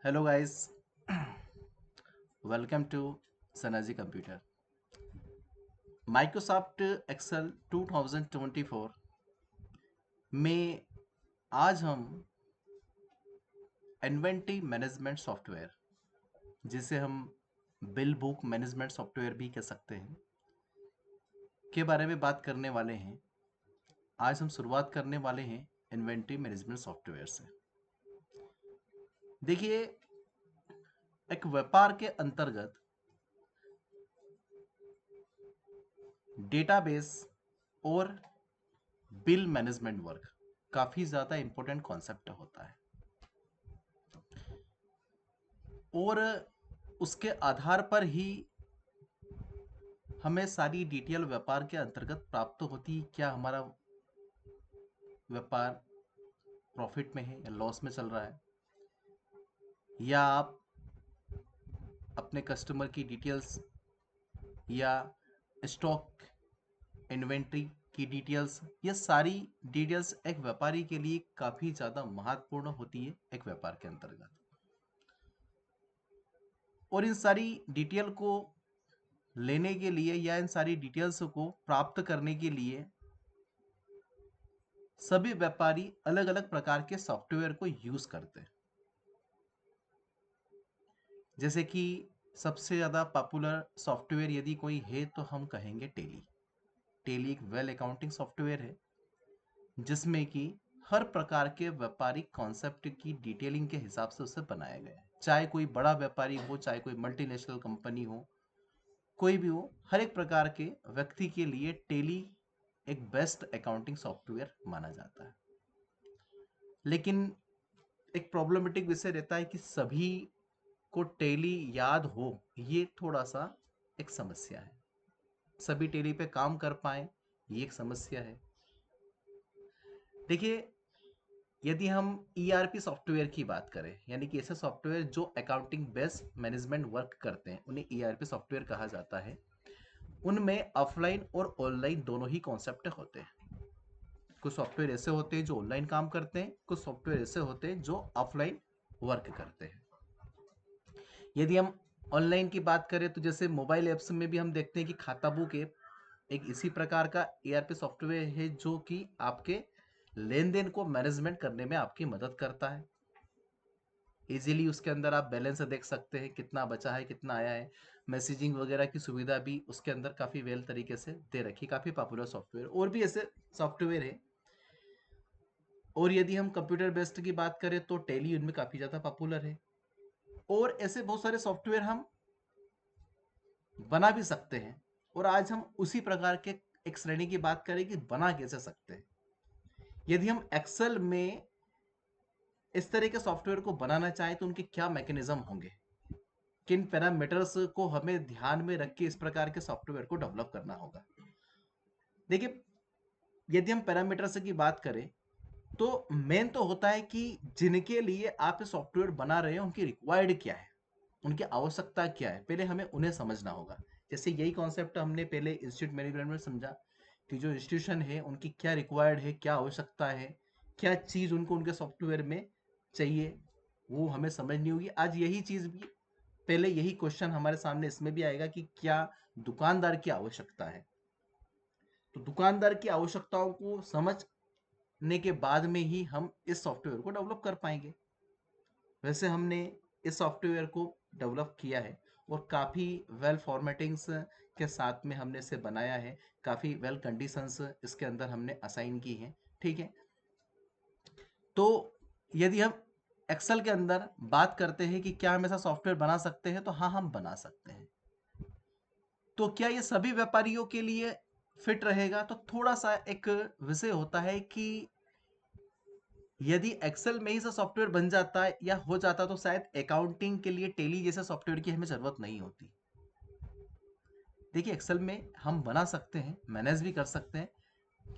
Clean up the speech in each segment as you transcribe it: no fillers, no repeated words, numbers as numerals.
Hello guys, welcome to Sanaji Computer. Microsoft Excel 2024 में आज हम इन्वेंटरी मैनेजमेंट सॉफ्टवेयर, जिसे हम बिल बुक मैनेजमेंट सॉफ्टवेयर भी कह सकते हैं, के बारे में बात करने वाले हैं। आज हम शुरुआत करने वाले हैं इन्वेंटरी मैनेजमेंट सॉफ्टवेयर से। देखिए, एक व्यापार के अंतर्गत डेटाबेस और बिल मैनेजमेंट वर्क काफ़ी ज़्यादा इम्पोर्टेंट कॉन्सेप्ट होता है और उसके आधार पर ही हमें सारी डिटेल व्यापार के अंतर्गत प्राप्त होती है। क्या हमारा व्यापार प्रॉफिट में है या लॉस में चल रहा है, या आप अपने कस्टमर की डिटेल्स या स्टॉक इन्वेंट्री की डिटेल्स, ये सारी डिटेल्स एक व्यापारी के लिए काफ़ी ज़्यादा महत्वपूर्ण होती है एक व्यापार के अंतर्गत। और इन सारी डिटेल को लेने के लिए या इन सारी डिटेल्स को प्राप्त करने के लिए सभी व्यापारी अलग अलग प्रकार के सॉफ्टवेयर को यूज करते हैं। जैसे कि सबसे ज़्यादा पॉपुलर सॉफ्टवेयर यदि कोई है तो हम कहेंगे टेली। टेली एक वेल अकाउंटिंग सॉफ्टवेयर है जिसमें कि हर प्रकार के व्यापारिक कॉन्सेप्ट की डिटेलिंग के हिसाब से उसे बनाया गया है। चाहे कोई बड़ा व्यापारी हो, चाहे कोई मल्टीनेशनल कंपनी हो, कोई भी हो, हर एक प्रकार के व्यक्ति के लिए टेली एक बेस्ट अकाउंटिंग सॉफ्टवेयर माना जाता है। लेकिन एक प्रॉब्लमेटिक विषय रहता है कि सभी को टेली याद हो, ये थोड़ा सा एक समस्या है। सभी टेली पे काम कर पाए, ये एक समस्या है। देखिए, यदि हम ईआरपी सॉफ्टवेयर की बात करें, यानी कि ऐसे सॉफ्टवेयर जो अकाउंटिंग बेस्ड मैनेजमेंट वर्क करते हैं, उन्हें ईआरपी सॉफ्टवेयर कहा जाता है। उनमें ऑफलाइन और ऑनलाइन दोनों ही कॉन्सेप्ट होते हैं। कुछ सॉफ्टवेयर ऐसे होते हैं जो ऑनलाइन काम करते हैं, कुछ सॉफ्टवेयर ऐसे होते हैं जो ऑफलाइन वर्क करते हैं। यदि हम ऑनलाइन की बात करें तो जैसे मोबाइल ऐप्स में भी हम देखते हैं कि खाता बुक ऐप एक इसी प्रकार का ईआरपी सॉफ्टवेयर है जो कि आपके लेन देन को मैनेजमेंट करने में आपकी मदद करता है। इजीली उसके अंदर आप बैलेंस देख सकते हैं, कितना बचा है, कितना आया है। मैसेजिंग वगैरह की सुविधा भी उसके अंदर काफ़ी वेल तरीके से दे रखी, काफ़ी पॉपुलर सॉफ्टवेयर। और भी ऐसे सॉफ्टवेयर है। और यदि हम कंप्यूटर बेस्ड की बात करें तो टेली उनमें काफ़ी ज़्यादा पॉपुलर है। और ऐसे बहुत सारे सॉफ्टवेयर हम बना भी सकते हैं। और आज हम उसी प्रकार के एक श्रेणी की बात करें कि बना कैसे सकते हैं। यदि हम एक्सेल में इस तरह के सॉफ्टवेयर को बनाना चाहें तो उनके क्या मैकेनिज्म होंगे, किन पैरामीटर्स को हमें ध्यान में रख के इस प्रकार के सॉफ्टवेयर को डेवलप करना होगा। देखिए, यदि हम पैरामीटर्स की बात करें तो मेन तो होता है कि जिनके लिए आप सॉफ्टवेयर बना रहे हैं उनकी रिक्वायर्ड क्या है, उनकी आवश्यकता क्या है, पहले हमें उन्हें समझना होगा। जैसे यही कॉन्सेप्ट हमने पहले इंस्टीट्यूट मैनेजमेंट में समझा कि जो इंस्टीट्यूशन है उनकी क्या रिक्वायर्ड है, क्या आवश्यकता है, क्या चीज़ उनको उनके सॉफ्टवेयर में चाहिए, वो हमें समझनी होगी। आज यही चीज़ भी, पहले यही क्वेश्चन हमारे सामने इसमें भी आएगा कि क्या दुकानदार की आवश्यकता है। तो दुकानदार की आवश्यकताओं को समझने के बाद में ही हम इस सॉफ्टवेयर को डेवलप कर पाएंगे। वैसे हमने इस सॉफ्टवेयर को डेवलप किया है और काफ़ी वेल फॉर्मेटिंग्स के साथ में हमने इसे बनाया है। काफ़ी वेल कंडीशंस इसके अंदर हमने असाइन की हैं। ठीक है। तो यदि हम एक्सेल के अंदर बात करते हैं कि क्या हम ऐसा सॉफ्टवेयर बना सकते हैं, तो हाँ, हम बना सकते हैं। तो क्या ये सभी व्यापारियों के लिए फिट रहेगा? तो थोड़ा सा एक विषय होता है कि यदि एक्सेल में ही से सॉफ्टवेयर बन जाता है या हो जाता तो शायद अकाउंटिंग के लिए टेली जैसे सॉफ्टवेयर की हमें जरूरत नहीं होती। देखिए, एक्सेल में हम बना सकते हैं, मैनेज भी कर सकते हैं।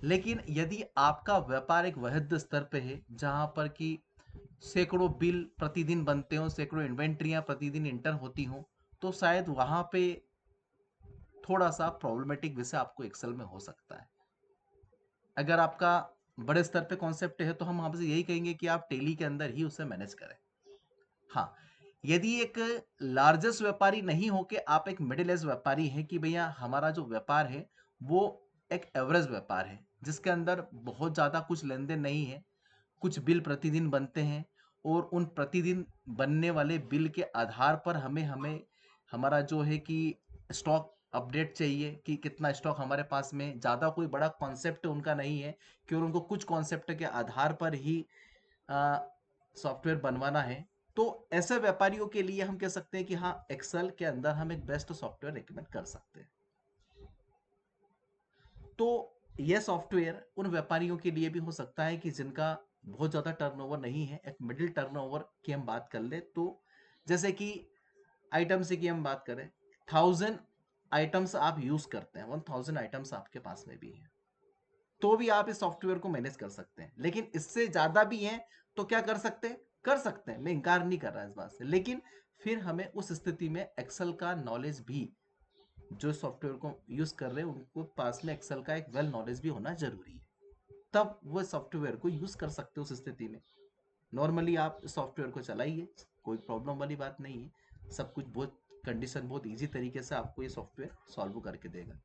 लेकिन यदि आपका व्यापार एक वृहद स्तर पे है जहां पर कि सैकड़ों बिल प्रतिदिन बनते हो, सैकड़ों इन्वेंट्रियां प्रतिदिन इंटर होती हो, तो शायद वहां पे थोड़ा सा प्रॉब्लमेटिक विषय आपको एक्सेल में हो सकता है। अगर आपका बड़े स्तर पे कॉन्सेप्ट है तो हम आपसे यही कहेंगे कि आप टेली के अंदर ही उसे मैनेज करें। हाँ, यदि एक लार्जेस्ट व्यापारी नहीं होके आप एक मिडिल एज व्यापारी हैं कि भैया हमारा जो व्यापार है वो एक एवरेज व्यापार है जिसके अंदर बहुत ज़्यादा कुछ लेन देन नहीं है, कुछ बिल प्रतिदिन बनते हैं और उन प्रतिदिन बनने वाले बिल के आधार पर हमें हमें हमारा जो है कि स्टॉक अपडेट चाहिए कि कितना स्टॉक हमारे पास में, ज़्यादा कोई बड़ा कॉन्सेप्ट उनका नहीं है कि उनको कुछ कॉन्सेप्ट के आधार पर ही सॉफ्टवेयर बनवाना है। तो ऐसे व्यापारियों के लिए हम कह सकते हैं कि हाँ, एक्सेल के अंदर हम एक बेस्ट सॉफ्टवेयर रिकमेंड कर सकते हैं। तो यह सॉफ्टवेयर उन व्यापारियों के लिए भी हो सकता है कि जिनका बहुत ज़्यादा टर्नओवर नहीं है। एक मिडिल टर्नओवर की हम बात कर ले तो जैसे कि आइटम्स की हम बात करें, 1000 आइटम्स आप यूज करते हैं, 1000 आइटम्स आपके पास में भी है, तो भी आप इस सॉफ्टवेयर को मैनेज कर सकते हैं। लेकिन इससे ज्यादा भी है तो क्या कर सकते हैं? कर सकते हैं, मैं इंकार नहीं कर रहा इस बात से, लेकिन फिर हमें उस स्थिति में एक्सेल का नॉलेज भी, जो सॉफ्टवेयर को यूज कर रहे हैं उनको पास में एक्सेल का एक वेल नॉलेज भी होना जरूरी है, तब वो सॉफ्टवेयर को यूज कर सकते हो उस स्थिति में। नॉर्मली आप सॉफ्टवेयर को चलाइए, कोई प्रॉब्लम वाली बात नहीं है, सब कुछ बहुत कंडीशन बहुत इजी तरीके से आपको ये सॉफ्टवेयर सॉल्व करके देगा।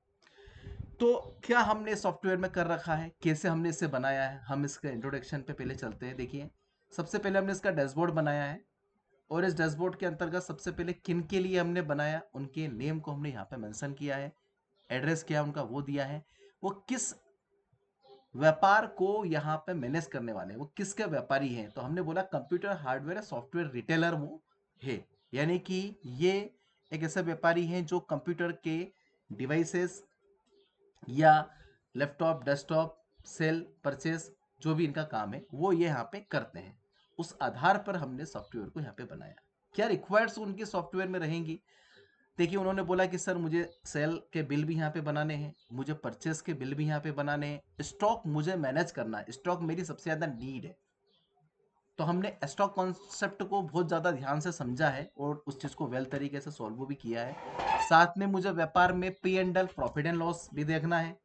तो क्या हमने सॉफ्टवेयर में कर रखा है, कैसे हमने इसे बनाया है, हम इसके इंट्रोडक्शन पे पहले चलते हैं। देखिए, सबसे पहले हमने इसका डैशबोर्ड बनाया है और इस डैशबोर्ड के अंतर्गत सबसे पहले किन के लिए हमने बनाया, उनके नेम को हमने यहाँ पे मेंशन किया है, एड्रेस क्या है उनका वो दिया है, वो किस व्यापार को यहाँ पे मैनेज करने वाले हैं, वो किसके व्यापारी हैं। तो हमने बोला कंप्यूटर हार्डवेयर सॉफ्टवेयर रिटेलर वो है, यानी कि ये एक ऐसे व्यापारी हैं जो कंप्यूटर के डिवाइसेस या लैपटॉप डेस्कटॉप सेल परचेस, जो भी इनका काम है वो ये यहाँ पे करते हैं। उस आधार पर हमने सॉफ्टवेयर को यहाँ पे बनाया। क्या रिक्वायर्ड्स उनके सॉफ्टवेयर में रहेंगी? देखिए, उन्होंने बोला कि सर मुझे सेल के बिल भी यहाँ पे बनाने हैं, मुझे परचेस के बिल भी यहाँ पे बनाने हैं, स्टॉक मुझे मैनेज करना है, स्टॉक मेरी सबसे ज़्यादा नीड है। तो हमने स्टॉक कॉन्सेप्ट को बहुत ज़्यादा ध्यान से समझा है और उस चीज़ को वेल तरीके से सॉल्व भी किया है। साथ में मुझे व्यापार में P and L, profit and loss भी देखना है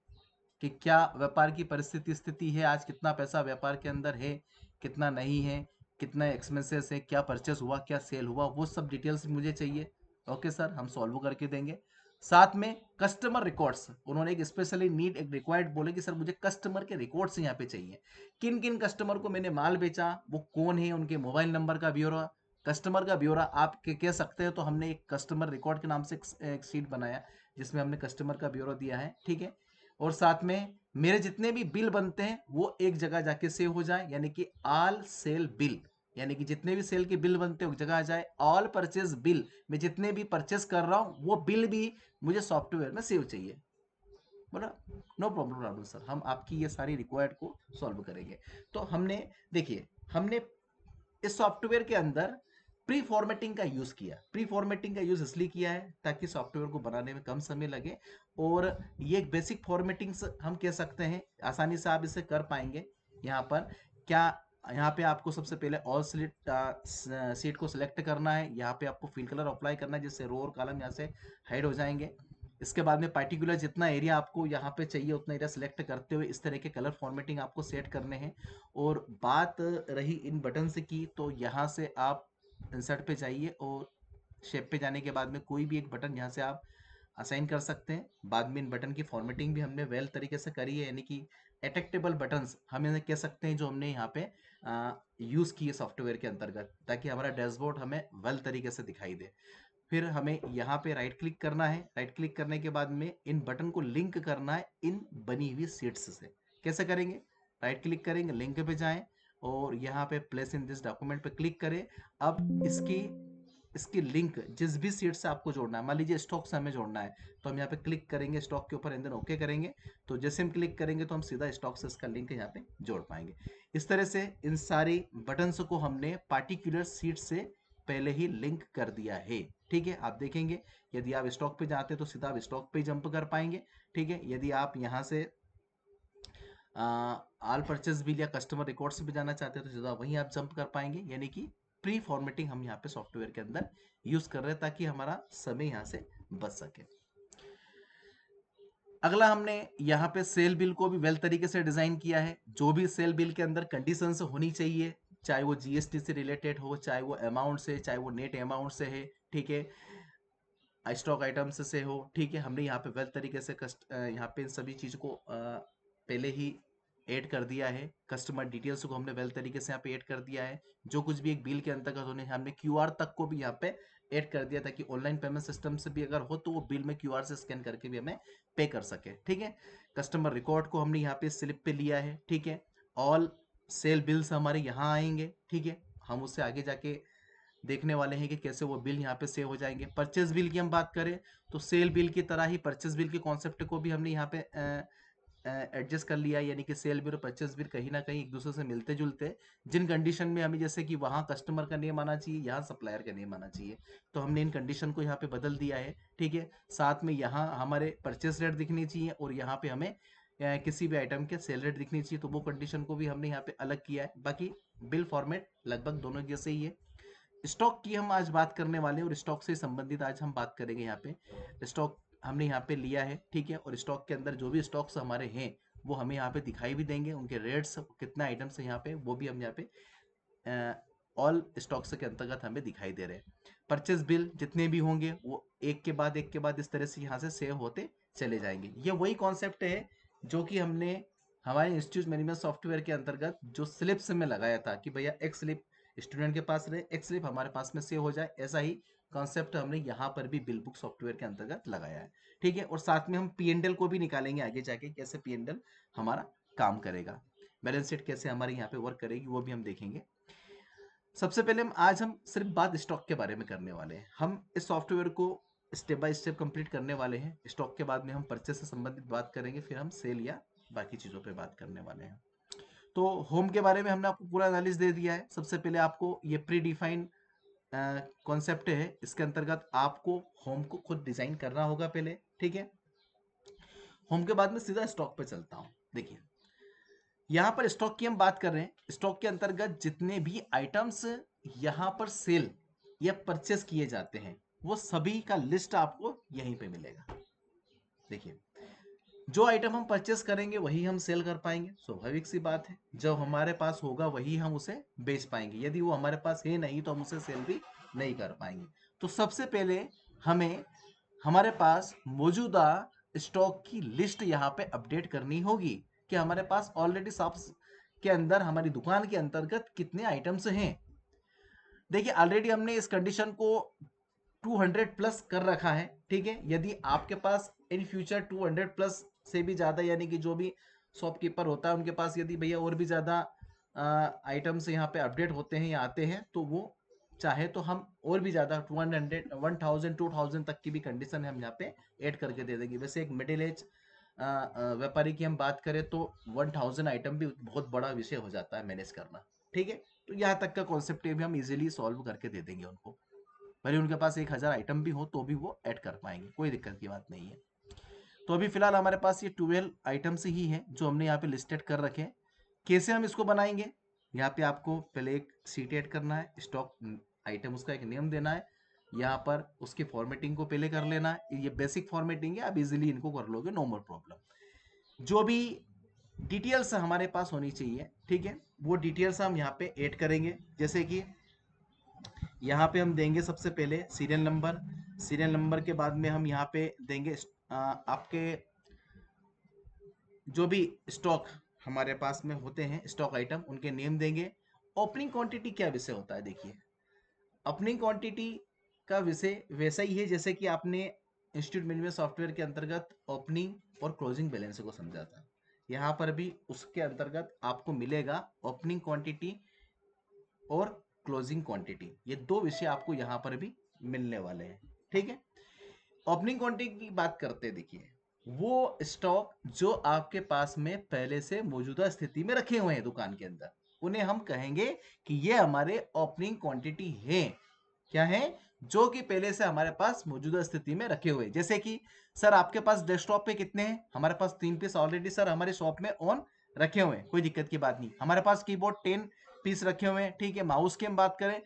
कि क्या व्यापार की परिस्थिति स्थिति है, आज कितना पैसा व्यापार के अंदर है, कितना नहीं है, कितना एक्सपेंसेस है, क्या परचेस हुआ, क्या सेल हुआ, वो सब डिटेल्स मुझे चाहिए। ओके सर, हम सॉल्व करके देंगे। साथ में कस्टमर रिकॉर्ड्स, उन्होंने एक स्पेशली नीड एक रिक्वायर्ड बोले कि सर मुझे कस्टमर के रिकॉर्ड्स यहाँ पे चाहिए, किन किन कस्टमर को मैंने माल बेचा, वो कौन है, उनके मोबाइल नंबर का ब्यौरा, कस्टमर का ब्यौरा आप कह सकते हैं। तो हमने एक कस्टमर रिकॉर्ड के नाम से एक शीट बनाया जिसमें हमने कस्टमर का ब्यौरा दिया है, ठीक है। और साथ में मेरे जितने भी बिल बनते हैं वो एक जगह जाके सेव हो जाए, यानी कि ऑल सेल बिल, यानी कि जितने भी सेल के बिल बनते हैं एक जगह आ जाए। ऑल परचेज बिल, मैं जितने भी परचेस कर रहा हूँ वो बिल भी मुझे सॉफ्टवेयर में सेव चाहिए। बोला नो प्रॉब्लम प्रॉब्लम सर, हम आपकी ये सारी रिक्वायर्ड को सॉल्व करेंगे। तो हमने, देखिए, हमने इस सॉफ्टवेयर के अंदर प्री फॉर्मेटिंग का यूज किया। प्री फॉर्मेटिंग का यूज इसलिए किया है ताकि सॉफ्टवेयर को बनाने में कम समय लगे और ये एक बेसिक फॉर्मेटिंग हम कह सकते हैं, आसानी से आप इसे कर पाएंगे। यहाँ पर क्या, यहाँ पे आपको सबसे पहले ऑल सीट को सिलेक्ट करना है, यहाँ पे आपको फिल कलर अप्लाई करना है जिससे रो और कॉलम यहाँ से हाइड हो जाएंगे। इसके बाद में पार्टिकुलर जितना एरिया आपको यहाँ पे चाहिए उतना एरिया सिलेक्ट करते हुए इस तरह के कलर फॉर्मेटिंग आपको सेट करने हैं। और बात रही इन बटन से की, तो यहाँ से आप इंसर्ट पे जाइए और शेप पे जाने के बाद में कोई भी एक बटन यहाँ से आप असाइन कर सकते हैं। बाद में इन बटन की फॉर्मेटिंग भी हमने वेल तरीके से करी है, यानी कि अट्रैक्टेबल बटन्स हम इन्हें कह सकते हैं जो हमने यहाँ पे यूज़ किए सॉफ्टवेयर के अंतर्गत, ताकि हमारा डैशबोर्ड हमें वेल तरीके से दिखाई दे। फिर हमें यहाँ पे राइट क्लिक करना है, राइट क्लिक करने के बाद में इन बटन को लिंक करना है इन बनी हुई शीट्स से। कैसे करेंगे? राइट क्लिक करेंगे, लिंक पे जाएं और यहाँ पे प्लेस इन दिस डॉक्यूमेंट पे क्लिक करें। अब इसकी इसकी लिंक जिस भी सीट से आपको जोड़ना है, मान लीजिए स्टॉक से हमें जोड़ना है, तो हम यहाँ पे क्लिक करेंगे स्टॉक के ऊपर एंड देन ओके करेंगे। तो जैसे हम क्लिक करेंगे तो हम सीधा स्टॉक से इसका लिंक यहाँ पे जोड़ पाएंगे। इस तरह से इन सारी बटन्स को हमने पार्टिकुलर सीट से पहले ही लिंक कर दिया है, ठीक है। आप देखेंगे यदि आप स्टॉक पे जाते हैं तो सीधा आप स्टॉक पे जंप कर पाएंगे, ठीक है। यदि आप यहाँ से ऑल परचेज बिल या कस्टमर रिकॉर्ड्स पे जाना चाहते हैं तो सीधा वहीं आप जंप कर पाएंगे, यानी कि प्री फॉर्मेटिंग हम यहाँ पे सॉफ्टवेयर के अंदर यूज कर रहे हैं ताकि हमारा समय यहाँ से बच सके। अगला, हमने यहाँ पे सेल बिल को भी वेल तरीके से डिजाइन किया है। जो भी सेल बिल के अंदर कंडीशंस होनी चाहिए चाहे वो जीएसटी से रिलेटेड हो, चाहे वो अमाउंट से, चाहे वो नेट अमाउंट से है, ठीक है, स्टॉक आइटम्स से हो, ठीक है। हमने यहाँ पे वेल तरीके से यहाँ पे इन सभी चीज़ को पहले ही ऐड कर दिया है। कस्टमर डिटेल्स को हमने वेल तरीके से यहाँ पे ऐड कर दिया है। जो कुछ भी एक बिल के अंतर्गत होने, हमने क्यूआर तक को भी यहाँ पे ऐड कर दिया, ताकि ऑनलाइन पेमेंट सिस्टम से भी अगर हो तो वो बिल में क्यूआर से स्कैन करके भी हमें पे कर सके, ठीक है। कस्टमर रिकॉर्ड को हमने यहाँ पे स्लिप पे लिया है, ठीक है। ऑल सेल बिल्स हमारे यहाँ आएंगे, ठीक है। हम उससे आगे जाके देखने वाले हैं कि कैसे वो बिल यहाँ पे सेव हो जाएंगे। परचेज बिल की हम बात करें तो सेल बिल की तरह ही परचेज बिल के कॉन्सेप्ट को भी हमने यहाँ पे एडजस्ट कर लिया, यानी कि सेल बिल और परचेज बिल कहीं ना कहीं एक दूसरे से मिलते जुलते, जिन कंडीशन में हमें, जैसे कि वहाँ कस्टमर का नेम आना चाहिए, यहाँ सप्लायर का नेम आना चाहिए, तो हमने इन कंडीशन को यहाँ पे बदल दिया है, ठीक है। साथ में यहाँ हमारे परचेज रेट दिखनी चाहिए और यहाँ पे हमें किसी भी आइटम के सेल रेट दिखनी चाहिए, तो वो कंडीशन को भी हमने यहाँ पे अलग किया है। बाकी बिल फॉर्मेट लगभग दोनों जैसे ही है। स्टॉक की हम आज बात करने वाले हैं और स्टॉक से संबंधित आज हम बात करेंगे। यहाँ पे स्टॉक हमने यहाँ पे लिया है, ठीक है, और स्टॉक के अंदर जो भी स्टॉक्स हमारे हैं वो हमें यहाँ पे दिखाई भी देंगे, उनके रेट्स, कितना आइटम्स है यहाँ पे, वो भी हम यहाँ पे ऑल स्टॉक्स के अंतर्गत हमें दिखाई दे रहे हैं। परचेज बिल जितने भी होंगे वो एक के बाद इस तरह से यहाँ से सेव होते चले जाएंगे। ये वही कॉन्सेप्ट है जो कि हमने हमारे इंस्टीट्यूट मैनेजमेंट सॉफ्टवेयर के अंतर्गत जो स्लिप्स में लगाया था कि भैया एक स्लिप स्टूडेंट के पास रहे, एक स्लिप हमारे पास में सेव हो जाए, ऐसा ही कॉन्सेप्ट हमने यहाँ पर भी बिल बुक सॉफ्टवेयर के अंतर्गत लगाया है, ठीक है। और साथ में हम पीएनडल को भी निकालेंगे आगे जाके, कैसे पीएनडल हमारा काम करेगा, बैलेंस शीट कैसे हमारे यहाँ पे वर्क करेगी, वो भी हम देखेंगे। सबसे पहले हम सिर्फ बात स्टॉक के बारे में करने वाले हैं। हम इस सॉफ्टवेयर को स्टेप बाय स्टेप कंप्लीट करने वाले हैं। स्टॉक के बाद में हम परचेस से संबंधित बात करेंगे, फिर हम सेल या बाकी चीज़ों पे बात करने वाले हैं। तो होम के बारे में हमने आपको पूरा एनालिस दे दिया है। सबसे पहले आपको ये प्री डिफाइंड कॉन्सेप्ट है, इसके अंतर्गत आपको होम को खुद डिजाइन करना होगा पहले, ठीक है। होम के बाद में सीधा स्टॉक पे चलता हूँ। देखिए यहाँ पर स्टॉक की हम बात कर रहे हैं। स्टॉक के अंतर्गत जितने भी आइटम्स यहाँ पर सेल या परचेस किए जाते हैं वो सभी का लिस्ट आपको यहीं पे मिलेगा। देखिए जो आइटम हम परचेस करेंगे वही हम सेल कर पाएंगे, स्वाभाविक सी बात है। जब हमारे पास होगा वही हम उसे बेच पाएंगे, यदि वो हमारे पास है नहीं तो हम उसे सेल भी नहीं कर पाएंगे। तो सबसे पहले हमें हमारे पास मौजूदा स्टॉक की लिस्ट यहाँ पे अपडेट करनी होगी कि हमारे पास ऑलरेडी शॉप्स के अंदर हमारी दुकान के अंतर्गत कितने आइटम्स हैं। देखिए ऑलरेडी हमने इस कंडीशन को 200 प्लस कर रखा है, ठीक है। यदि आपके पास इन फ्यूचर 200 प्लस से भी ज़्यादा, यानी कि जो भी शॉपकीपर होता है उनके पास यदि भैया और भी ज़्यादा आइटम्स यहाँ पे अपडेट होते हैं या आते हैं, तो वो चाहे तो हम और भी ज़्यादा 200 1000 2000 तक की भी कंडीशन हम यहाँ पे ऐड करके दे देंगे। वैसे एक मिडिल एज व्यापारी की हम बात करें तो 1000 आइटम भी बहुत बड़ा विषय हो जाता है मैनेज करना, ठीक है। तो यहाँ तक का कॉन्सेप्ट भी हम इजीली सॉल्व करके दे देंगे उनको, भले उनके पास 1000 आइटम भी हो तो भी वो ऐड कर पाएंगे, कोई दिक्कत की बात नहीं है। तो अभी फिलहाल हमारे पास ये 12 आइटम्स ही हैं जो हमने यहाँ पे लिस्टेड कर रखे हैं। कैसे हम इसको बनाएंगे, यहाँ पे आपको पहले एक सीट ऐड करना है, स्टॉक आइटम उसका एक नेम देना है, यहाँ पर उसकी फॉर्मेटिंग को पहले कर लेना है। ये बेसिक फॉर्मेटिंग है, आप इजीली इनको कर लोगे, नो मोर प्रॉब्लम। जो भी डिटेल्स हमारे पास होनी चाहिए, ठीक है, वो डिटेल्स हम यहाँ पे ऐड करेंगे। जैसे कि यहाँ पे हम देंगे सबसे पहले सीरियल नंबर, सीरियल नंबर के बाद में हम यहाँ पे देंगे आपके जो भी स्टॉक हमारे पास में होते हैं, स्टॉक आइटम, उनके नेम देंगे। ओपनिंग क्वांटिटी क्या विषय होता है, देखिए ओपनिंग क्वांटिटी का विषय वैसा ही है जैसे कि आपने इंस्टीट्यूट मैनेजमेंट सॉफ्टवेयर के अंतर्गत ओपनिंग और क्लोजिंग बैलेंस को समझा था। यहाँ पर भी उसके अंतर्गत आपको मिलेगा ओपनिंग क्वांटिटी और क्लोजिंग क्वांटिटी, ये दो विषय आपको यहाँ पर भी मिलने वाले हैं, ठीक है। ओपनिंग क्वांटिटी की बात करते हैं। देखिए वो स्टॉक जो आपके पास में पहले से मौजूदा स्थिति में रखे हुए हैं दुकान के अंदर, उन्हें हम कहेंगे कि ये हमारे ओपनिंग क्वांटिटी है। क्या है, जो कि पहले से हमारे पास मौजूदा स्थिति में रखे हुए। जैसे कि सर आपके पास डेस्कटॉप पे कितने हैं, हमारे पास 3 पीस ऑलरेडी सर हमारे शॉप में ऑन रखे हुए हैं, कोई दिक्कत की बात नहीं। हमारे पास कीबोर्ड 10 पीस रखे हुए हैं, ठीक है। माउस की हम बात करें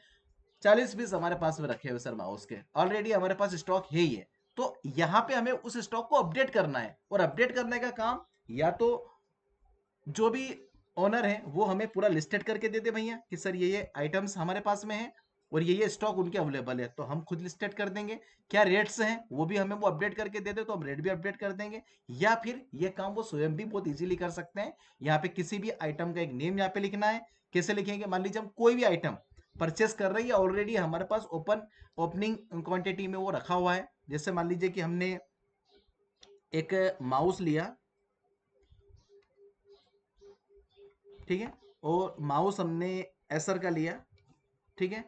40 पीस हमारे पास में रखे हुए सर माउस के, ऑलरेडी हमारे पास स्टॉक है ही है। तो यहाँ पे हमें उस स्टॉक को अपडेट करना है, और अपडेट करने का काम या तो जो भी ओनर है वो हमें पूरा लिस्टेड करके दे दे भैया कि सर ये आइटम्स हमारे पास में है और ये स्टॉक उनके अवेलेबल है, तो हम खुद लिस्टेड कर देंगे। क्या रेट्स हैं वो भी हमें वो अपडेट करके दे दे तो हम रेट भी अपडेट कर देंगे। या फिर ये काम वो स्वयं भी बहुत इजीली कर सकते हैं। यहाँ पे किसी भी आइटम का एक नेम यहाँ पे लिखना है। कैसे लिखेंगे, मान लीजिए हम कोई भी आइटम परचेस कर रहे हैं या ऑलरेडी हमारे पास ओपनिंग क्वांटिटी में वो रखा हुआ है। जैसे मान लीजिए कि हमने एक माउस लिया, ठीक है, और माउस हमने एसर का लिया, ठीक है।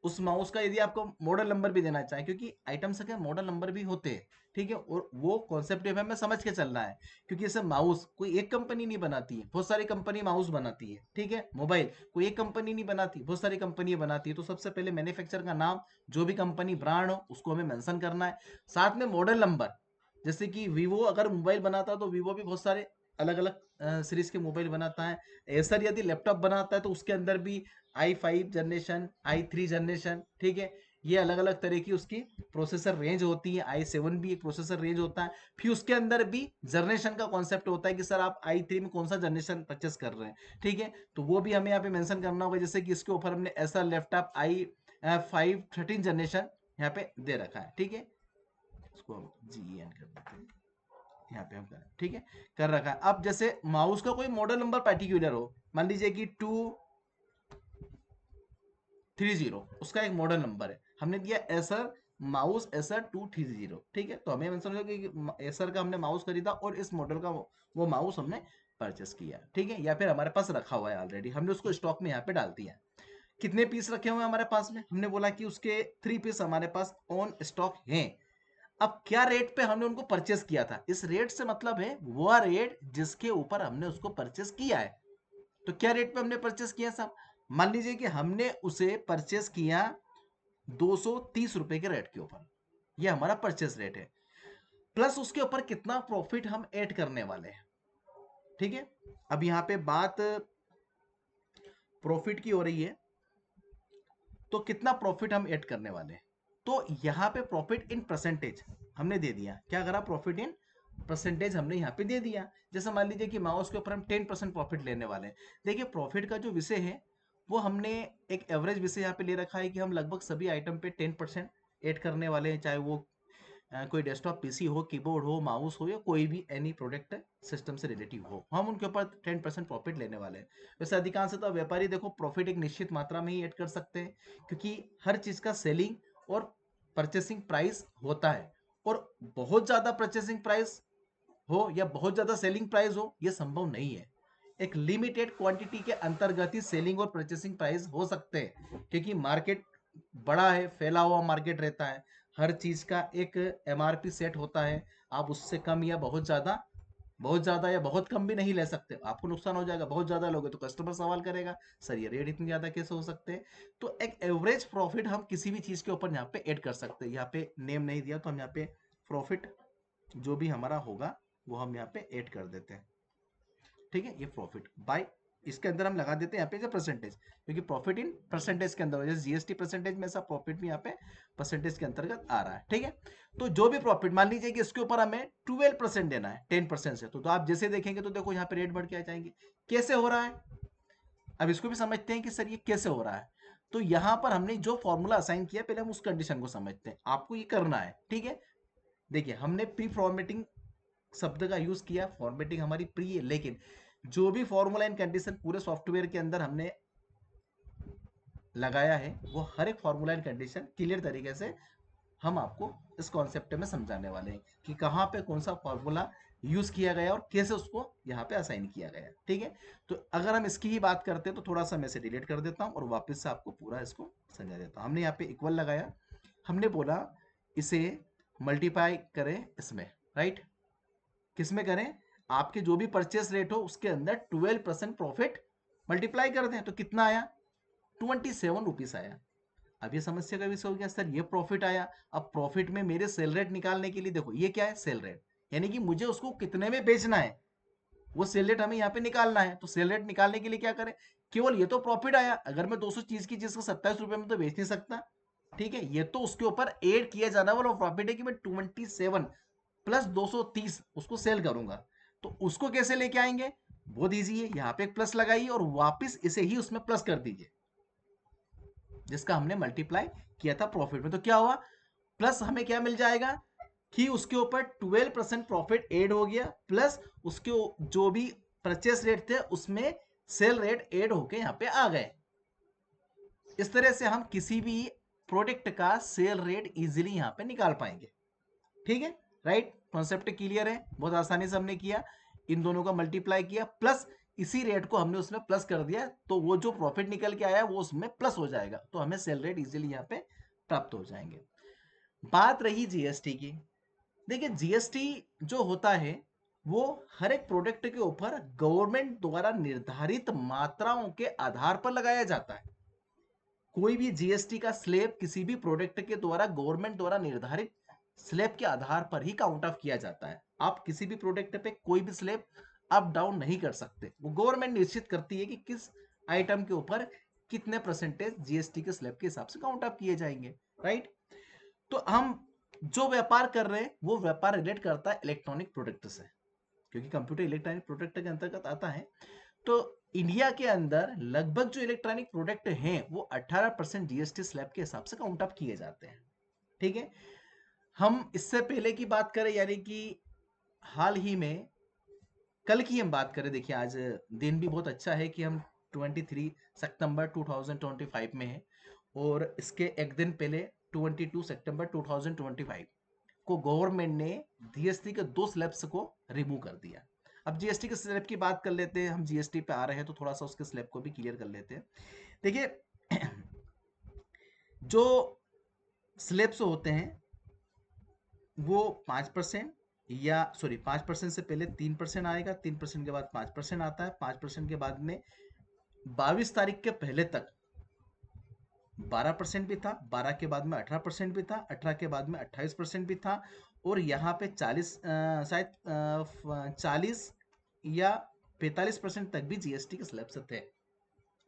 उस माउस का यदि आपको मॉडल नंबर भी देना चाहे, क्योंकि आइटम्स के मॉडल नंबर भी होते हैं, ठीक है, और वो कॉन्सेप्ट हमें समझ के चलना है। क्योंकि जैसे माउस कोई एक कंपनी नहीं बनाती है, बहुत सारी कंपनी माउस बनाती है, ठीक है। मोबाइल कोई एक कंपनी नहीं बनाती, बहुत सारी कंपनी बनाती है। तो सबसे पहले मैन्युफैक्चरर का नाम, जो भी कंपनी ब्रांड हो उसको हमें मेंशन करना है। साथ में मॉडल नंबर, जैसे कि वीवो अगर मोबाइल बनाता है तो वीवो भी बहुत सारे अलग अलग सीरीज के मोबाइल बनाता है। एसर यदि लैपटॉप बनाता है तो उसके अंदर भी i5 जनरेशन, i3 जनरेशन, ठीक है, ये अलग अलग तरह की उसकी प्रोसेसर रेंज होती है। i7 भी एक प्रोसेसर रेंज होता है। फिर उसके अंदर भी जनरेशन का कॉन्सेप्ट होता है कि सर आप i3 में कौन सा जनरेशन परचेस कर रहे हैं, ठीक है। तो वो भी हमें यहाँ पे मेंशन करना होगा। जैसे कि इसके ऊपर हमने ऐसा लैपटॉप i5 13 जनरेशन यहाँ पे दे रखा है, ठीक है। इसको हम GEN कर देते हैं, यहाँ पे हम करें, ठीक है, कर रखा है। अब जैसे माउस का कोई मॉडल नंबर पर्टिकुलर हो, मान लीजिए कि 230, उसका एक मॉडल नंबर है, हमने दिया एसर माउस एसर 230, ठीक है। तो हमें मेंशन होगा कि एसर का हमने माउस खरीदा और इस मॉडल का वो माउस हमने परचेस किया, ठीक है। या फिर हमारे पास रखा हुआ है ऑलरेडी, हमने उसको स्टॉक में यहाँ पे डाल दिया। कितने पीस रखे हुए हैं हमारे पास में, हमने बोला कि उसके 3 पीस हमारे पास ऑन स्टॉक हैं। अब क्या रेट पे हमने उनको परचेस किया था, इस रेट से मतलब है वो रेट जिसके ऊपर हमने उसको परचेस किया है। तो क्या रेट पे हमने परचेस किया साहब, मान लीजिए कि हमने उसे परचेस किया 230 रुपए के रेट के ऊपर, ये हमारा परचेस रेट है। प्लस उसके ऊपर कितना प्रॉफिट हम ऐड करने वाले हैं, ठीक है। अब यहां पे बात प्रॉफिट की हो रही है, तो कितना प्रॉफिट हम ऐड करने वाले हैं। तो यहाँ पे प्रॉफिट इन परसेंटेज हमने दे दिया। क्या करा, प्रॉफिट इन परसेंटेज हमने यहाँ पे दे दिया। जैसे मान लीजिए कि माउस के ऊपर हम 10% प्रॉफिट लेने वाले हैं। देखिए प्रॉफिट का जो विषय है वो हमने एक एवरेज विषय यहाँ पे ले रखा है कि हम लगभग सभी आइटम पे 10% ऐड करने वाले हैं, चाहे वो कोई डेस्कटॉप पीसी हो, कीबोर्ड हो, माउस हो, या कोई भी एनी प्रोडक्ट सिस्टम से रिलेटिव हो, हम उनके ऊपर 10% प्रॉफिट लेने वाले हैं। वैसे अधिकांशतः व्यापारी देखो प्रॉफिट एक निश्चित मात्रा में ही ऐड कर सकते हैं, क्योंकि हर चीज का सेलिंग और परचेसिंग प्राइस होता है। और बहुत ज्यादा परचेसिंग प्राइस हो या बहुत ज्यादा सेलिंग प्राइस हो, यह संभव नहीं है। एक लिमिटेड क्वांटिटी के अंतर्गत ही सेलिंग और परचेसिंग प्राइस हो सकते हैं, क्योंकि मार्केट बड़ा है, फैला हुआ मार्केट रहता है। हर चीज का एक MRP सेट होता है। आप उससे कम या बहुत ज्यादा या बहुत कम भी नहीं ले सकते, आपको नुकसान हो जाएगा। बहुत ज्यादा लोगे तो कस्टमर सवाल करेगा, सर ये रेट इतनी ज्यादा कैसे हो सकते हैं। तो एक एवरेज प्रॉफिट हम किसी भी चीज के ऊपर यहाँ पे ऐड कर सकते हैं। यहाँ पे नेम नहीं दिया तो हम यहाँ पे प्रॉफिट जो भी हमारा होगा वो हम यहाँ पे ऐड कर देते हैं, ठीक है। ये प्रॉफिट बाय इसके अंदर हम लगा देते हैं यहाँ पे जो परसेंटेज, क्योंकि प्रॉफिट इन परसेंटेज के अंदर, जैसे GST परसेंटेज में ऐसा प्रॉफिट भी यहाँ पे परसेंटेज के अंतर्गत आ रहा है, ठीक है। तो जो भी प्रॉफिट, मान लीजिए कि इसके ऊपर हमें 12% देना है 10% से, तो आप जैसे देखेंगे तो देखो यहाँ पे रेट बढ़ के आ जाएंगे। कैसे हो रहा है, अब इसको भी समझते हैं कि सर ये कैसे हो रहा है। तो यहाँ पर हमने जो फॉर्मूला असाइन किया, पहले हम उस कंडीशन को समझते हैं। आपको ये करना है, ठीक है। देखिए हमने प्री फॉर्मेटिंग शब्द का यूज किया, फॉर्मेटिंग हमारी प्री है, लेकिन जो भी फॉर्मूला एंड कंडीशन पूरे सॉफ्टवेयर के अंदर हमने लगाया है, वो हर एक फॉर्मूला एंड कंडीशन क्लियर तरीके से हम आपको इस कॉन्सेप्ट में समझाने वाले हैं कि कहाँ पे कौन सा फॉर्मूला यूज किया गया और कैसे उसको यहाँ पे असाइन किया गया, ठीक है। तो अगर हम इसकी ही बात करते हैं तो थोड़ा सा मैं इसे डिलीट कर देता हूँ और वापस से आपको पूरा इसको समझा देता हूँ। हमने यहाँ पे इक्वल लगाया, हमने बोला इसे मल्टीप्लाई करें इसमें, राइट, किसमें करें, आपके जो भी परचेस रेट हो उसके अंदर 12% प्रॉफिट मल्टीप्लाई कर दें, तो कितना आया, 27 रुपीज आया। अब ये समस्या का विषय हो गया, सर ये प्रॉफिट आया। अब प्रॉफिट में मेरे सेल रेट निकालने के लिए देखो ये क्या है, सेल रेट, यानी कि मुझे उसको कितने में बेचना है, वो सेल रेट हमें यहाँ पे निकालना है। तो सेल रेट निकालने के लिए क्या करें, केवल ये तो प्रॉफिट आया, अगर मैं 200 चीज की चीज को 27 रुपए में तो बेच नहीं सकता, ठीक है। ये तो उसके ऊपर ऐड किया जाना वाला प्रॉफिट है कि मैं 27 प्लस 230 उसको सेल करूंगा। तो उसको कैसे लेके आएंगे, बहुत ईजी है, यहाँ पे एक प्लस लगाइए और वापस इसे ही उसमें प्लस कर दीजिए जिसका हमने मल्टीप्लाई किया था प्रॉफिट में। तो क्या हुआ, प्लस हमें क्या मिल जाएगा कि उसके ऊपर 12% प्रॉफिट ऐड हो गया, प्लस उसके जो भी परचेस रेट थे उसमें सेल रेट ऐड होके यहाँ पे आ गए। इस तरह से हम किसी भी प्रोडक्ट का सेल रेट इजीली यहाँ पे निकाल पाएंगे। ठीक है, राइट, कॉन्सेप्ट क्लियर है, बहुत आसानी से हमने किया, इन दोनों का मल्टीप्लाई किया प्लस इसी रेट को हमने उसमें प्लस कर दिया, तो वो जो प्रॉफिट निकल के आया वो उसमें प्लस हो जाएगा, तो हमें सेल रेट इजीली यहाँ पे प्राप्त हो जाएंगे। बात रही जीएसटी की। देखिए जीएसटी जो होता है वो हर एक प्रोडक्ट के ऊपर गवर्नमेंट द्वारा निर्धारित मात्राओं के आधार पर लगाया जाता है। कोई भी जीएसटी का स्लैब किसी भी प्रोडक्ट के द्वारा गवर्नमेंट द्वारा निर्धारित स्लैब के आधार पर ही काउंट ऑफ किया जाता है। आप किसी भी प्रोडक्ट पे कोई भी स्लैब अप डाउन नहीं कर सकते, वो गवर्नमेंट निश्चित करती है कि किस आइटम के ऊपर कितने परसेंटेज जीएसटी के स्लैब के हिसाब से काउंट ऑफ किए जाएंगे, राइट। तो हम जो व्यापार कर रहे हैं वो व्यापार रिलेट करता है इलेक्ट्रॉनिक प्रोडक्ट से, क्योंकि कंप्यूटर इलेक्ट्रॉनिक प्रोडक्ट के अंतर्गत आता है। तो इंडिया के अंदर लगभग जो इलेक्ट्रॉनिक प्रोडक्ट हैं वो 18% जीएसटी स्लैब के हिसाब से काउंट अप किए जाते हैं। ठीक है, हम इससे पहले की बात करें यानी कि हाल ही में कल की हम बात करें, देखिए आज दिन भी बहुत अच्छा है कि हम 23 सितंबर 2025 में है, और इसके एक दिन पहले 22 सितंबर 2025 को गवर्नमेंट ने जीएसटी के 2 स्लैब्स को रिमूव कर दिया। अब जीएसटी के स्लैब की बात कर लेते हैं, हम जीएसटी पे आ रहे हैं तो थोड़ा सा उसके स्लैब को भी क्लियर कर लेते हैं। देखिए जो स्लैब्स होते हैं वो 5% या सॉरी 5% से पहले 3% आएगा, 3% के बाद 5% आता है, 5% के बाद में 22 तारीख के पहले तक 12% भी था, 12 के बाद में 18% भी था, 18 के बाद में 28% भी था, और यहाँ पे 40 शायद 40 या 45% तक भी जीएसटी के स्लैब्स थे।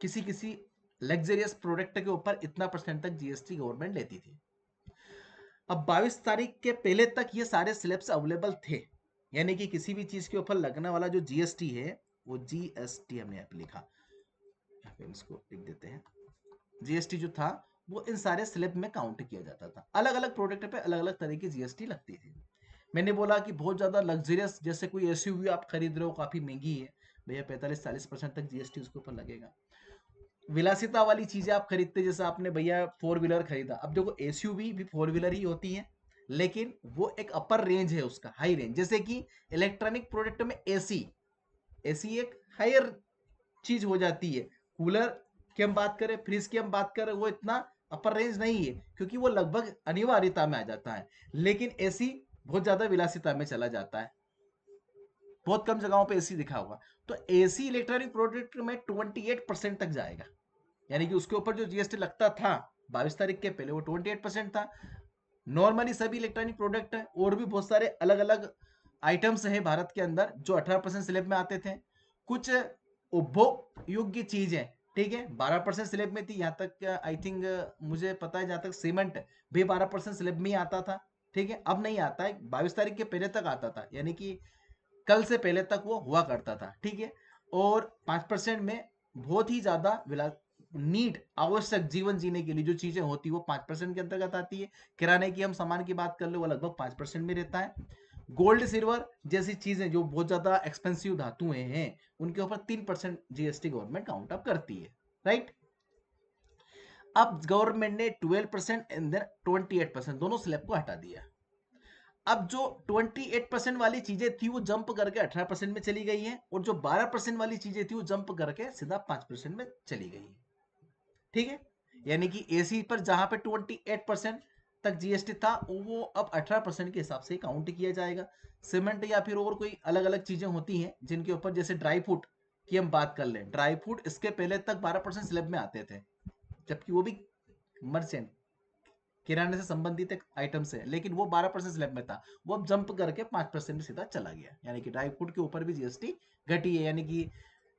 किसी किसी लग्जरियस प्रोडक्ट के ऊपर इतना परसेंट तक जीएसटी गवर्नमेंट लेती थी। अब 22 तारीख के पहले तक ये सारे स्लैब्स अवेलेबल थे, यानी कि किसी भी चीज के ऊपर लगने वाला जो जीएसटी है वो जीएसटी हमने यहाँ पे लिखा, यहाँ पे इसको लिख देते हैं, जीएसटी जो था वो इन सारे स्लैब में काउंट किया जाता था। अलग अलग प्रोडक्ट पे अलग अलग तरह की जीएसटी लगती थी। मैंने बोला कि बहुत ज्यादा लग्जरियस जैसे कोई एसयूवी आप खरीद रहे हो काफी महंगी है, भैया 45-40% तक जीएसटी उसके ऊपर लगेगा। विलासिता वाली चीजें आप खरीदते, जैसे आपने भैया 4 व्हीलर खरीदा, अब देखो एसयूवी भी 4 व्हीलर ही होती है, लेकिन वो एक अपर रेंज है उसका, हाई रेंज। जैसे कि इलेक्ट्रॉनिक प्रोडक्ट में एसी, एसी एक हायर चीज हो जाती है। कूलर की हम बात करें, फ्रिज की हम बात करें, वो इतना अपर रेंज नहीं है क्योंकि वो लगभग अनिवार्यता में आ जाता है, लेकिन एसी बहुत ज्यादा विलासिता में चला जाता है, बहुत कम जगहों पे एसी दिखा होगा। तो एसी इलेक्ट्रॉनिक प्रोडक्ट में 28% तक जाएगा, यानी कि उसके ऊपर जो जीएसटी लगता था 22 तारीख के पहले वो 28% था। नॉर्मली सभी इलेक्ट्रॉनिक प्रोडक्ट है, और भी बहुत सारे अलग अलग आइटम्स हैं भारत के अंदर जो 18% स्लैब में आते थे। कुछ उपभोग योग्य चीजें, ठीक है, 12% स्लैब में थी, यहाँ तक आई थिंक मुझे पता है, जहां तक सीमेंट भी 12% स्लैब में ही आता था। ठीक है, अब नहीं आता है, 22 तारीख के पहले तक आता था, यानी कि कल से पहले तक वो हुआ करता था। ठीक है, और 5% में बहुत ही ज्यादा नीड आवश्यक जीवन जीने के लिए जो चीजें होती है वो 5% के अंतर्गत आती है। किराने की हम सामान की बात कर ले वो लगभग 5% में रहता है। गोल्ड सिल्वर जैसी चीजें जो बहुत ज्यादा एक्सपेंसिव धातुएं हैं उनके ऊपर 3% जीएसटी गवर्नमेंट काउंट अप करती है, राइट। अब गवर्नमेंट ने 12% एंड देन 28% दोनों स्लैब को हटा दिया। अब जो 28% वाली चीजें थी वो जंप करके 18% में चली गई हैं, और जो 12% वाली चीजें थी वो जंप करके सीधा 5% में चली गई हैं। ठीक है, यानी कि एसी पर जहां पे 28% तक जीएसटी था वो अब 18% के हिसाब से काउंट किया जाएगा। सीमेंट या फिर और कोई अलग अलग चीजें होती हैं जिनके ऊपर, जैसे ड्राई फ्रूट की हम बात कर लें, ड्राई फ्रूट इसके पहले तक 12% स्लैब में आते थे, जबकि वो भी मर्चेंट किराने से संबंधित एक आइटम से, लेकिन वो 12% स्लैब में था, वो अब जंप करके 5% में सीधा चला गया, यानी कि ड्राई फ्रूट के ऊपर भी जीएसटी घटी है। यानी कि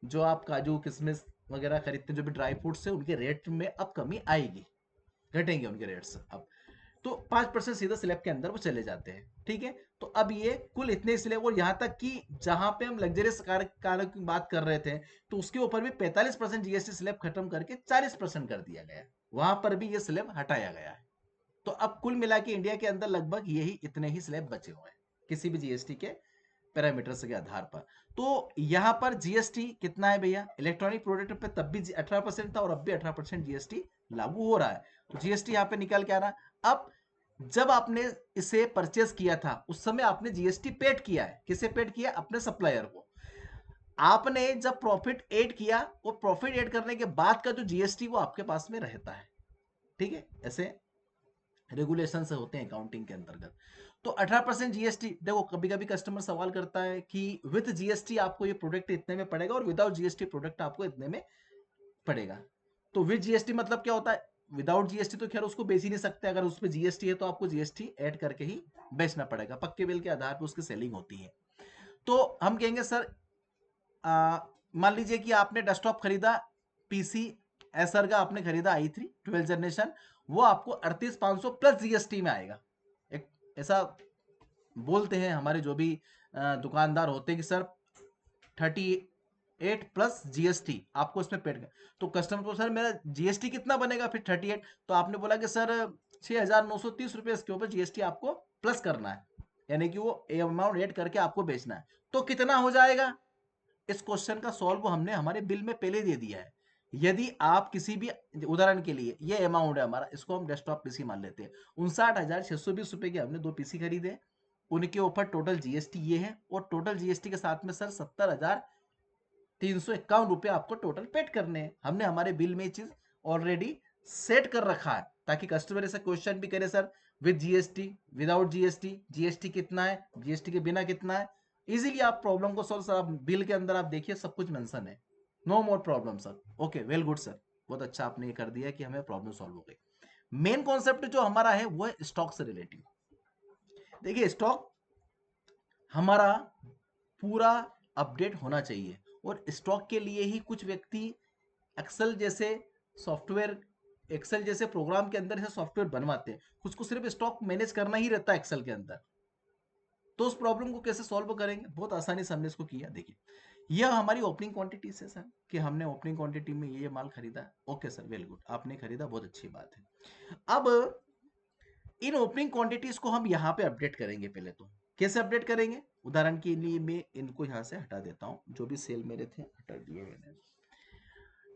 जो आप काजू किशमिश वगैरह खरीदते हैं जो भी ड्राई फ्रूट्स है उनके रेट में अब कमी आएगी, घटेंगे उनके रेट्स अब। तो 5% सीधा स्लैब के अंदर वो चले जाते हैं, ठीक है। तो अब ये कुल इतने स्लैब, और यहाँ तक कि जहां पे हम लग्जरियस कार की बात कर रहे थे तो उसके ऊपर भी 45% जीएसटी स्लैब खत्म करके 40% कर दिया गया, वहां पर भी ये स्लैब हटाया गया है। तो अब कुल मिला के इंडिया के अंदर लगभग यही इतने ही स्लैब बचे हुए हैं किसी भी जीएसटी के पैरामीटर्स के आधार पर। तो यहाँ पर जीएसटी कितना है भैया, इलेक्ट्रॉनिक प्रोडक्ट पे तब भी 18% था और अब भी 18% जीएसटी लागू हो रहा है। तो जीएसटी यहाँ पे निकल के आ रहा है। अब जब आपने इसे परचेस किया था उस समय आपने जीएसटी पेड किया है, किसे पेड किया, अपने सप्लायर को। आपने जब प्रॉफिट ऐड किया, वो प्रॉफिट ऐड करने के बाद का जो जीएसटी वो आपके पास में रहता है, ठीक है। ऐसे रेगुलेशन से होते हैं अकाउंटिंग के अंतर्गत। तो 18% जीएसटी, देखो कभी कभी कस्टमर सवाल करता है कि विद जीएसटी आपको ये प्रोडक्ट इतने में पड़ेगा और विदाउट जीएसटी प्रोडक्ट आपको इतने में पड़ेगा। तो विद जीएसटी मतलब क्या होता है, विदाउट जीएसटी तो खैर उसको बेच ही नहीं सकते, अगर उस पर जीएसटी है तो आपको जीएसटी ऐड करके ही बेचना पड़ेगा, पक्के बिल के आधार पर उसकी सेलिंग होती है। तो हम कहेंगे सर, मान लीजिए कि आपने डेस्कटॉप खरीदा, पीसी एसर का आपने खरीदा i3 12 जनरेशन, वो आपको 38,500 प्लस जीएसटी में आएगा। एक ऐसा बोलते हैं हमारे जो भी दुकानदार होते हैं कि सर 38 प्लस जीएसटी आपको इसमें पेड कर। तो कस्टमर को सर मेरा जीएसटी कितना बनेगा फिर 38, तो आपने बोला कि सर 6,930 रुपये इसके ऊपर जीएसटी आपको प्लस करना है, यानी कि वो अमाउंट ऐड करके आपको बेचना है। तो कितना हो जाएगा, इस क्वेश्चन का सॉल्व हमने हमारे बिल में पहले दे दिया है। यदि आप किसी भी, उदाहरण के लिए ये अमाउंट है हमारा, इसको हम डेस्कटॉप पीसी मान लेते हैं, 59,620 रुपए के हमने 2 पीसी खरीदे, उनके ऊपर टोटल जीएसटी ये है, और टोटल जीएसटी के साथ में सर 70,351 रुपए आपको टोटल पेड करने हैं। हमने हमारे बिल में ये चीज ऑलरेडी सेट कर रखा है, ताकि कस्टमर ऐसा क्वेश्चन भी करे sir with GST, without GST, GST कितना है, जीएसटी के बिना कितना है। इजीली आप प्रॉब्लम को सॉल्व, सर आप बिल के अंदर आप देखिए सब कुछ मेंशन है, no more problem sir. Okay, well good sir, बहुत अच्छा आपने ये कर दिया कि हमें प्रॉब्लम सॉल्व हो गई। मेन कॉन्सेप्ट जो हमारा है वो है स्टॉक से रिलेटिव। देखिए स्टॉक हमारा पूरा अपडेट होना चाहिए, और स्टॉक के लिए ही कुछ व्यक्ति एक्सेल जैसे सॉफ्टवेयर, एक्सेल जैसे प्रोग्राम के अंदर से सॉफ्टवेयर बनवाते हैं, कुछ को सिर्फ स्टॉक मैनेज करना ही रहता है एक्सेल के अंदर। तो उस प्रॉब्लम को कैसे सॉल्व करेंगे, बहुत आसानी से हमने इसको किया। देखिए यह हमारी ओपनिंग क्वांटिटी है सर, कि हमने ओपनिंग क्वांटिटी में ये माल खरीदा। ओके सर, वेल गुड, आपने खरीदा, बहुत अच्छी बात है। अब इन ओपनिंग क्वांटिटीज को हम यहाँ पे अपडेट करेंगे। पहले तो कैसे अपडेट करेंगे, उदाहरण के लिए मैं इनको यहाँ से हटा देता हूँ, जो भी सेल मेरे थे हटा दिए मैंने।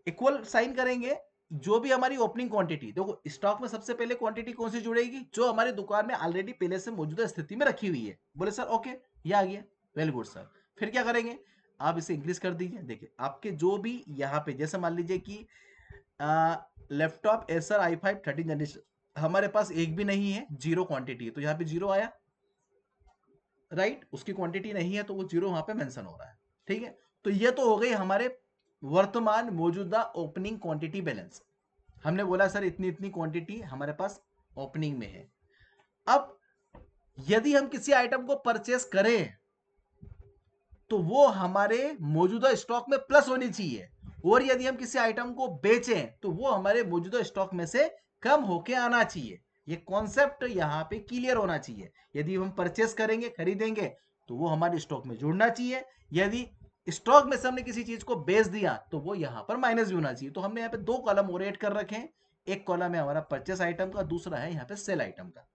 इक्वल साइन करेंगे, जो भी हमारी ओपनिंग क्वांटिटी, देखो स्टॉक में सबसे पहले क्वांटिटी कौन सी जुड़ेगी, जो हमारी दुकान में ऑलरेडी पहले से मौजूदा स्थिति में रखी हुई है। बोले सर ओके, ये आ गया, वेल गुड सर। फिर क्या करेंगे, आप इसे इंक्रीज कर दीजिए। देखिए आपके जो भी यहाँ पे, जैसे मान लीजिए कि लैपटॉप एसर i5 13 जनरेशन हमारे पास एक भी नहीं है, जीरो क्वांटिटी है, तो यहाँ पे जीरो आया, राइट। उसकी क्वांटिटी नहीं है तो वो जीरो वहां पे मेंशन हो रहा है, ठीक है। तो ये तो हो गई हमारे वर्तमान मौजूदा ओपनिंग क्वांटिटी बैलेंस। हमने बोला सर इतनी इतनी क्वांटिटी हमारे पास ओपनिंग में है। अब यदि हम किसी आइटम को परचेस करें तो वो हमारे मौजूदा स्टॉक में प्लस होनी चाहिए, और यदि हम किसी आइटम को बेचें तो वो हमारे मौजूदा स्टॉक में से कम होके आना चाहिए। ये कॉन्सेप्ट यहाँ पे क्लियर होना चाहिए। यदि हम परचेस करेंगे, खरीदेंगे, तो वो हमारे स्टॉक में जुड़ना चाहिए। यदि स्टॉक में से हमने किसी चीज को बेच दिया तो वो यहाँ पर माइनस भी होना चाहिए। तो हमने यहाँ पे दो कॉलम और ऐड कर रखे हैं, एक कॉलम है हमारा परचेस आइटम का, दूसरा है यहाँ पे सेल आइटम का।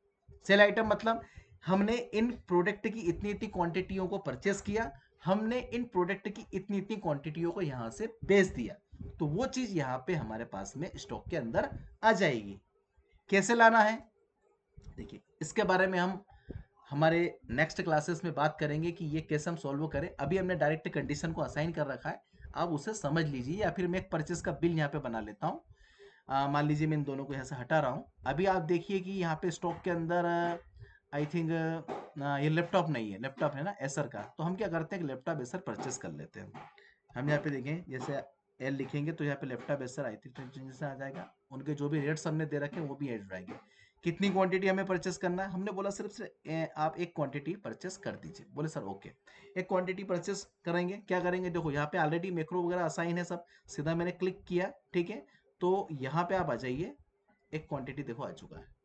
सेल आइटम मतलब हमने इन प्रोडक्ट की इतनी इतनी क्वांटिटियों को परचेस किया, हमने इन प्रोडक्ट की इतनी इतनी क्वांटिटियों को यहां से बेच दिया, तो वो चीज यहां पे हमारे पास में स्टॉक के अंदर आ जाएगी। कैसे लाना है, देखिए इसके बारे में हम हमारे नेक्स्ट क्लासेस में बात करेंगे कि ये कैसे हम सॉल्व करें। अभी हमने डायरेक्ट कंडीशन को असाइन कर रखा है, आप उसे समझ लीजिए, या फिर मैं एक परचेस का बिल यहाँ पे बना लेता हूँ। मान लीजिए मैं इन दोनों को यहाँ से हटा रहा हूँ। अभी आप देखिए कि यहाँ पे स्टॉक के अंदर आई थिंक ये लैपटॉप नहीं है, लैपटॉप है ना एसर का, तो हम क्या करते हैं कि लैपटॉप एसर परचेस कर लेते हैं। हम यहाँ पे देखें, जैसे एल लिखेंगे तो यहाँ पे लैपटॉप एसर आई थिंक आ जाएगा, उनके जो भी रेट्स हमने दे रखे हैं वो भी ऐड रहेंगे। कितनी क्वांटिटी हमें परचेस करना है, हमने बोला सिर्फ आप एक क्वांटिटी परचेस कर दीजिए। बोले सर ओके, एक क्वांटिटी परचेस करेंगे, क्या करेंगे, देखो यहाँ पे ऑलरेडी मैक्रो वगैरह असाइन है सब, सीधा मैंने क्लिक किया, ठीक है। तो यहाँ पे आप आ जाइए, एक क्वांटिटी देखो आ चुका है,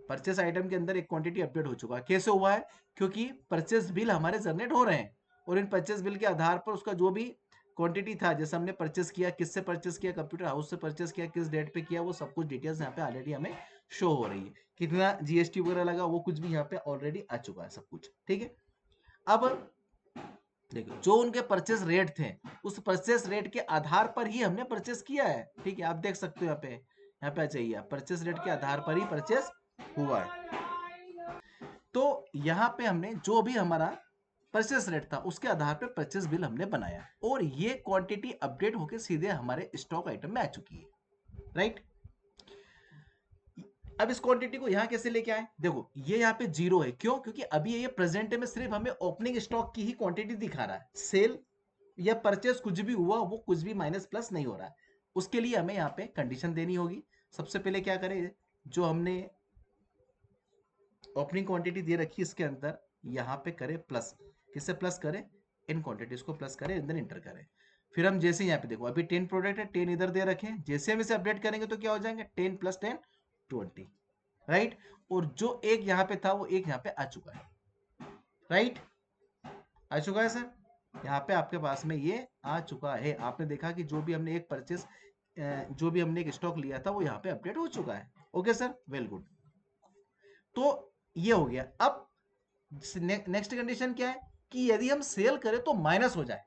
परचेस आइटम के अंदर एक क्वांटिटी अपडेट हो चुका है। कैसे हुआ है? क्योंकि परचेस बिल हमारे जनरेट हो रहे हैं और इन परचेस बिल के आधार पर उसका जो भी क्वांटिटी था, जैसे हमने परचेस किया, किससे परचेस किया, कंप्यूटर हाउस से परचेस किया, किस डेट पे किया, वो सब कुछ डिटेल्स यहाँ पे ऑलरेडी हमें शो हो रही है। कितना जीएसटी वगैरह लगा वो कुछ भी यहाँ पे ऑलरेडी आ चुका है सब कुछ। ठीक है, अब देखो जो उनके परचेस रेट थे, उस परचेस रेट के आधार पर ही हमने परचेस किया है। ठीक है, आप देख सकते हो यहाँ पे आ जाइए, परचेस रेट के आधार पर ही परचेस हुआ है। तो यहाँ पे हमने जो भी हमारा परचेस रेट था उसके आधार पर परचेस बिल हमने बनाया और ये क्वांटिटी अपडेट होकर सीधे हमारे स्टॉक आइटम में आ चुकी है। राइट, अब इस क्वांटिटी को यहां कैसे लेके आए? देखो ये यहाँ पे जीरो है, क्यों? क्योंकि अभी ये प्रेजेंट में सिर्फ हमें ओपनिंग स्टॉक की ही क्वांटिटी दिखा रहा है। सेल या परचेस कुछ भी हुआ वो कुछ भी माइनस प्लस नहीं हो रहा है। उसके लिए हमें यहाँ पे कंडीशन देनी होगी। सबसे पहले क्या करें, जो हमने ओपनिंग क्वांटिटी दे रखी है इसके अंदर यहाँ पे करें प्लस। किससे प्लस करें? इन क्वांटिटीज को प्लस करें, अंदर इंटर करें। फिर हम जैसे यहाँ पे देखो अभी 10 प्रोडक्ट है, 10 इधर दे रखे हैं, जैसे हम इसे अपडेट करेंगे तो क्या हो जाएंगे? 10 + 10 20। राइट, और जो एक यहाँ पे था वो एक यहाँ पे आ चुका है। राइट, आ चुका है सर, यहाँ पे आपके पास में ये आ चुका है। आपने देखा कि जो भी हमने एक परचेस, जो भी हमने एक स्टॉक लिया था वो यहाँ पे अपडेट हो चुका है। Okay sir, well good. तो ये हो गया। अब नेक्स्ट कंडीशन क्या है कि यदि हम सेल करें तो माइनस हो जाए।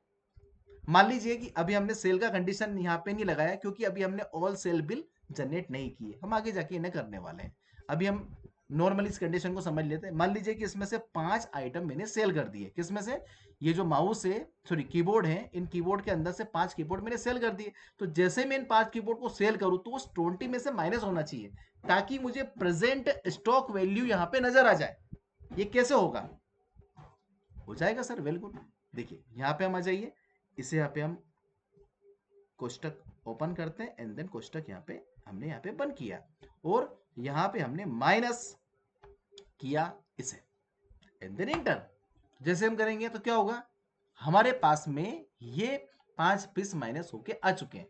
मान लीजिए कि अभी हमने सेल का कंडीशन यहाँ पे नहीं लगाया क्योंकि अभी हमने ऑल सेल बिल जनरेट नहीं किए, हम आगे जाके इन्हें करने वाले हैं। अभी हम नॉर्मली इस कंडीशन को समझ लेते हैं। मान लीजिए कि इसमें से 5 आइटम मैंने सेल कर दिए। किसमें से? ये जो माउस है, सॉरी कीबोर्ड है, इन कीबोर्ड के अंदर से 5 कीबोर्ड मैंने सेल कर दिए। तो जैसे मैं इन 5 कीबोर्ड को सेल करूं तो उस 20 में से माइनस होना चाहिए ताकि मुझे प्रेजेंट स्टॉक वैल्यू यहाँ पे नजर आ जाए। ये कैसे होगा? हो जाएगा सर, वेल गुड। देखिए यहाँ पे हम आ जाइए, इसे यहाँ पे हम कोष्टक ओपन करते हैं एंड देन कोष्टक हमने यहाँ पे बंद किया और यहाँ पे हमने माइनस किया इसे एंड देन इंटर। जैसे हम करेंगे तो क्या होगा? हमारे पास में ये 5 पीस माइनस होके आ चुके हैं।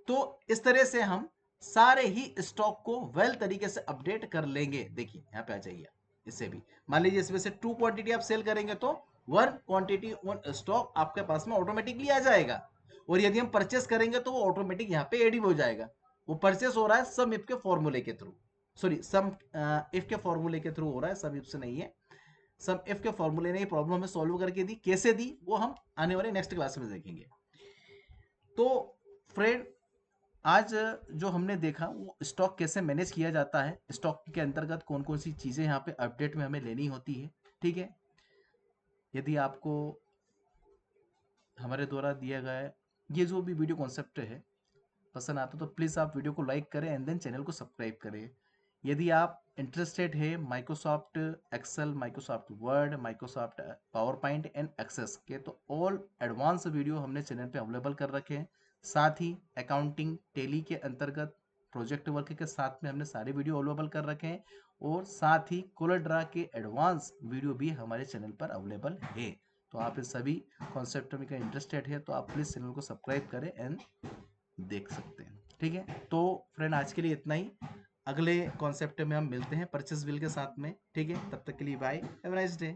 तो इस तरह से हम सारे ही स्टॉक को वेल तरीके से अपडेट कर लेंगे। देखिए यहाँ पे आ जाइए, इससे भी मान लीजिए इसमें से 2 क्वांटिटी आप सेल करेंगे तो 1 क्वांटिटी 1 स्टॉक आपके पास में ऑटोमेटिकली आ जाएगा। और यदि हम परचेस करेंगे तो वो ऑटोमेटिक यहाँ पे एड हो जाएगा। वो परचेस हो रहा है सम इफ के फॉर्मूले के थ्रू, सॉरी सम इफ के फॉर्मूले के थ्रू हो रहा है, सम इफ से नहीं है। सम इफ के फॉर्मूले ने प्रॉब्लम हमें सॉल्व करके दी। कैसे दी वो हम आने वाले नेक्स्ट क्लास में देखेंगे। तो फ्रेंड, आज जो हमने देखा वो स्टॉक कैसे मैनेज किया जाता है, स्टॉक के अंतर्गत कौन कौन सी चीज़ें यहाँ पे अपडेट में हमें लेनी होती है। ठीक है, यदि आपको हमारे द्वारा दिया गया ये जो भी वीडियो कॉन्सेप्ट है पसंद आता तो प्लीज़ आप वीडियो को लाइक करें एंड देन चैनल को सब्सक्राइब करें। यदि आप इंटरेस्टेड है Microsoft Excel, Microsoft Word, Microsoft PowerPoint and Access के, तो ऑल एडवांस वीडियो हमने चैनल पे अवेलेबल कर रखे हैं। साथ ही अकाउंटिंग टेली के अंतर्गत प्रोजेक्ट वर्क के साथ में हमने सारे वीडियो अवेलेबल कर रखे हैं और साथ ही कोलरड्रा के एडवांस वीडियो भी हमारे चैनल पर अवेलेबल है। तो आप इन सभी कॉन्सेप्ट में इंटरेस्टेड है तो आप प्लीज़ चैनल को सब्सक्राइब करें एंड देख सकते हैं। ठीक है, तो फ्रेंड आज के लिए इतना ही। अगले कॉन्सेप्ट में हम मिलते हैं परचेस बिल के साथ में। ठीक है, तब तक के लिए bye, have a nice day.